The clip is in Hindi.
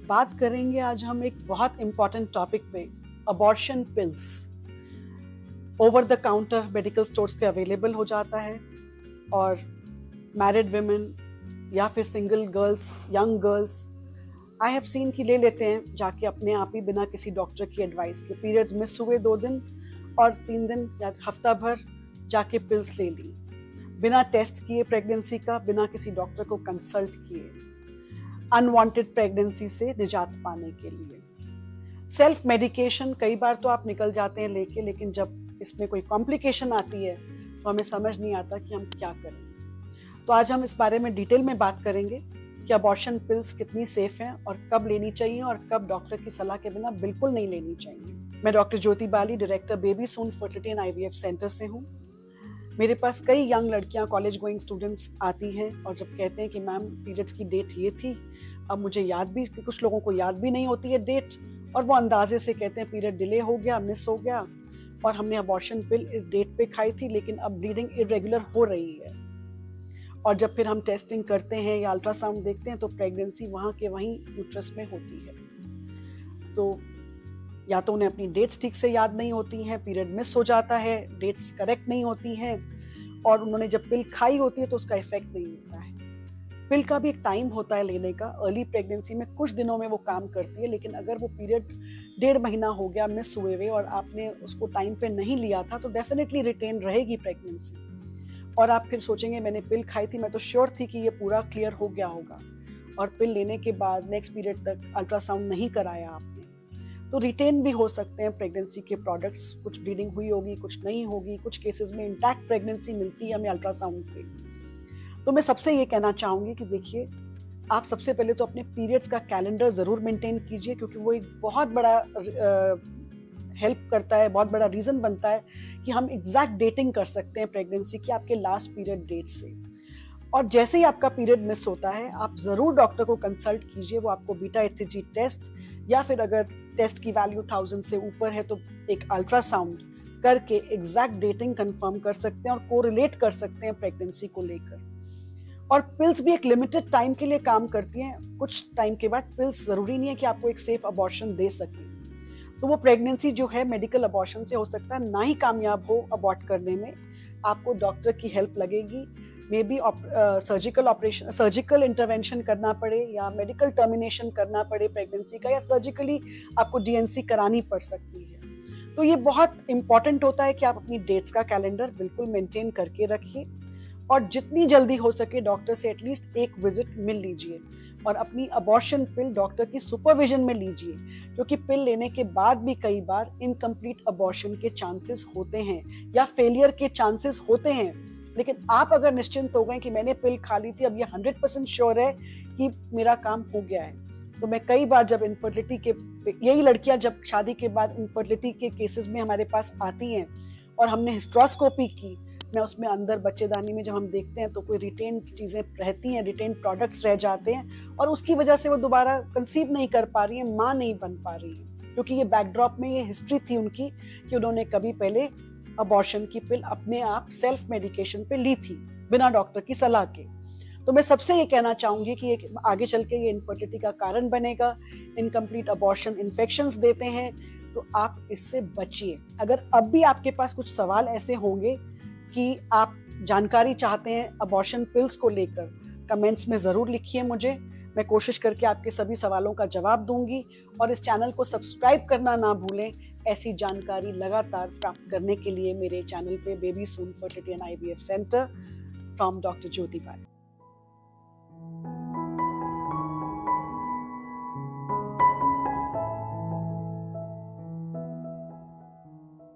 बात करेंगे आज हम एक बहुत इम्पॉर्टेंट टॉपिक पे, abortion pills. Over the counter medical stores पे अवेलेबल हो जाता है और मैरिड विमेन या फिर single girls, young girls, I have seen कि ले लेते हैं जाके अपने आप ही बिना किसी डॉक्टर की एडवाइस के। पीरियड्स मिस हुए 2 दिन और 3 दिन या हफ्ता भर जाके पिल्स ले ली, बिना टेस्ट किए प्रेगनेंसी का, बिना किसी डॉक्टर को कंसल्ट किए, अनवांटेड प्रेगनेंसी से निजात पाने के लिए। सेल्फ मेडिकेशन कई बार तो आप निकल जाते हैं लेके, लेकिन जब इसमें कोई कॉम्प्लिकेशन आती है तो हमें समझ नहीं आता कि हम क्या करें। तो आज हम इस बारे में डिटेल में बात करेंगे कि अबॉर्शन पिल्स कितनी सेफ हैं और कब लेनी चाहिए और कब डॉक्टर की सलाह के बिना बिल्कुल नहीं लेनी चाहिए। मैं doctor Jyoti Bali, director baby soon fertility and IVF centre से हूँ। मेरे पास कई यंग लड़कियां, कॉलेज गोइंग स्टूडेंट्स आती हैं और जब कहते हैं कि मैम पीरियड्स की डेट ये थी, अब मुझे याद भी, कुछ लोगों को याद भी नहीं होती है डेट, और वो अंदाजे से कहते हैं पीरियड डिले हो गया, मिस हो गया और हमने अबॉर्शन पिल इस डेट पे खाई थी लेकिन अब ब्लीडिंग इरेगुलर हो रही है। और जब फिर हम टेस्टिंग करते हैं या अल्ट्रासाउंड देखते हैं तो प्रेगनेंसी वहाँ के वहीं यूट्रस में होती है। तो या तो उन्हें अपनी डेट्स ठीक से याद नहीं होती हैं, पीरियड मिस हो जाता है, डेट्स करेक्ट नहीं होती हैं, और उन्होंने जब पिल खाई होती है तो उसका इफेक्ट नहीं होता है। पिल का भी एक टाइम होता है लेने का। अर्ली प्रेगनेंसी में कुछ दिनों में वो काम करती है, लेकिन अगर वो पीरियड 1.5 महीना हो गया मिस हुए हुए और आपने उसको टाइम पे नहीं लिया था तो डेफिनेटली रिटेन रहेगी प्रेगनेंसी। और आप फिर सोचेंगे मैंने पिल खाई थी, मैं तो श्योर थी कि ये पूरा क्लियर हो गया होगा, और पिल लेने के बाद नेक्स्ट पीरियड तक अल्ट्रासाउंड नहीं कराया आपने, तो रिटेन भी हो सकते हैं प्रेगनेंसी के प्रोडक्ट्स। कुछ ब्लीडिंग हुई होगी, कुछ नहीं होगी, कुछ केसेस में इंटैक्ट प्रेगनेंसी मिलती है हमें अल्ट्रासाउंड पे। तो मैं सबसे ये कहना चाहूंगी कि देखिए, आप सबसे पहले तो अपने पीरियड्स का कैलेंडर जरूर मेंटेन कीजिए, क्योंकि वो एक बहुत बड़ा हेल्प करता है, बहुत बड़ा रीजन बनता है कि हम एग्जैक्ट डेटिंग कर सकते हैं प्रेगनेंसी की आपके लास्ट पीरियड डेट से। और जैसे ही आपका पीरियड मिस होता है आप जरूर डॉक्टर को कंसल्ट कीजिए। वो आपको बीटा HCG टेस्ट या फिर अगर टेस्ट की वैल्यू 1000 से ऊपर है तो एक अल्ट्रासाउंड करके एग्जैक्ट डेटिंग कंफर्म कर सकते हैं और कोरिलेट कर सकते हैं प्रेगनेंसी को लेकर। और पिल्स भी एक लिमिटेड टाइम के लिए काम करती हैं। कुछ टाइम के बाद पिल्स जरूरी नहीं है कि आपको एक सेफ अबॉर्शन दे सके। तो वो प्रेगनेंसी जो है मेडिकल अबॉर्शन से हो सकता है ना ही कामयाब हो अबॉर्ट करने में, आपको डॉक्टर की हेल्प लगेगी। मे बी सर्जिकल इंटरवेंशन करना पड़े या मेडिकल टर्मिनेशन करना पड़े प्रेगनेंसी का, या सर्जिकली आपको DNC करानी पड़ सकती है। तो ये बहुत इंपॉर्टेंट होता है कि आप अपनी डेट्स का कैलेंडर बिल्कुल मेंटेन करके रखिए और जितनी जल्दी हो सके डॉक्टर से एटलीस्ट एक विजिट मिल लीजिए और अपनी अबॉर्शन पिल डॉक्टर की सुपरविजन में लीजिए, क्योंकि पिल लेने के बाद भी कई बार इनकम्प्लीट अबॉर्शन के चांसेस होते हैं या फेलियर के चांसेस होते हैं। लेकिन आप अगर निश्चिंत हो गए कि मैंने पिल खा ली थी, अब ये 100% श्योर है कि मेरा काम हो गया है। तो मैं कई बार जब इनफर्टिलिटी के, यही लड़कियां जब शादी के बाद इनफर्टिलिटी के केसेस में हमारे पास आती हैं और हमने हिस्ट्रोस्कोपी की, मैं उसमें अंदर बच्चेदानी में जब हम देखते हैं तो कोई रिटेन चीजें रहती हैं, रिटेन प्रोडक्ट्स रह जाते हैं और उसकी वजह से वो दोबारा कंसीव नहीं कर पा रही है, माँ नहीं बन पा रही है, क्योंकि ये बैकड्रॉप में ये हिस्ट्री थी उनकी कि उन्होंने कभी पहले अबॉर्शन की पिल अपने आप सेल्फ मेडिकेशन पे ली थी बिना डॉक्टर की सलाह के। तो मैं सबसे ये कहना चाहूंगी कि ये आगे चल के ये इनफर्टिलिटी का कारण बनेगा। इनकम्प्लीट अबॉर्शन इन्फेक्शंस देते हैं, तो आप इससे बचिए। अगर अब भी आपके पास कुछ सवाल ऐसे होंगे कि आप जानकारी चाहते हैं अबॉर्शन पिल्स को लेकर, कमेंट्स में जरूर लिखिए मुझे। मैं कोशिश करके आपके सभी सवालों का जवाब दूंगी, और इस चैनल को सब्सक्राइब करना ना भूलें ऐसी जानकारी लगातार प्राप्त करने के लिए मेरे चैनल पे baby soon fertility and IVF centre from doctor Jyoti Bali.